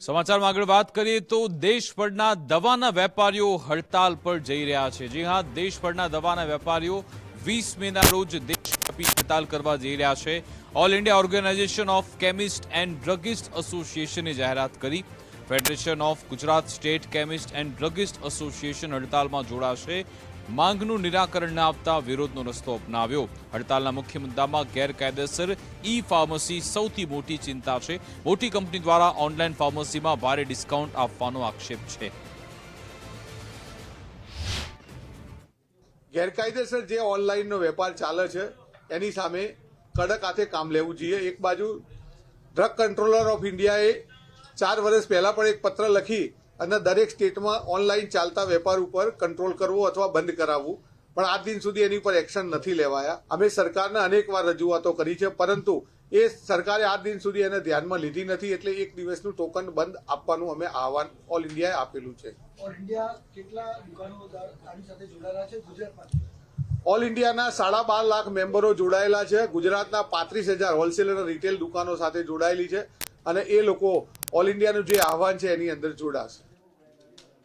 સમાચારમાં આગળ વાત કરીએ તો દેશભરના દવાના વેપારીઓ હડતાલ પર જઈ રહ્યા છે। જી હા, દેશભરના દવાના વેપારીઓ 20 મેના રોજ દેશવ્યાપી હડતાલ કરવા જઈ રહ્યા છે। All India organisation of chemist and druggist એસોસિએશને જાહેરાત કરી। Federation of Gujarat state chemist and druggist association હડતાલમાં જોડાશે। માંગનું નિરાકરણ ન આપતા વિરોધનો રસ્તો અપનાવ્યો। હડતાલના મુખ્ય મુદ્દામાં ગેરકાયદેસર ઈ ફાર્મસી સૌથી મોટી ચિંતા છે। મોટી કંપની દ્વારા ઓનલાઈન ફાર્મસીમાં ભારે ડિસ્કાઉન્ટ આપવાનો આક્ષેપ છે। ગેરકાયદેસર જે ઓનલાઈનનો વેપાર ચાલે છે એની સામે કડક હાથે કામ લેવું જોઈએ। એક બાજુ ડ્રગ કંટ્રોલર ઓફ ઇન્ડિયાએ 4 વર્ષ પહેલા પણ એક પત્ર લખી અને દરેક સ્ટેટમાં ઓનલાઈન ચાલતા વેપાર ઉપર કંટ્રોલ કરવો અથવા બંધ કરાવવું, પણ આજ દિન સુધી એની ઉપર એક્શન નથી લેવાયા। અમે સરકારને અનેકવાર રજૂઆતો કરી છે, પરંતુ એ સરકારે આજ દિન સુધી એને ધ્યાનમાં લીધી નથી। એટલે એક દિવસનું ટોકન બંધ આપવાનું અમે આહવાન ઓલ ઇન્ડિયાએ આપેલું છે। ઓલ ઇન્ડિયા કેટલા દુકાનોદાર આની સાથે જોડાયેલા છે ગુજરાતમાં? ઓલ ઇન્ડિયાના 12.5 લાખ મેમ્બરો જોડાયેલા છે। ગુજરાતના 35,000 હોલસેલ અને રિટેલ દુકાનો સાથે જોડાયેલી છે અને એ લોકો ઓલ ઇન્ડિયાનું જે આહવાન છે એની અંદર જોડાશે।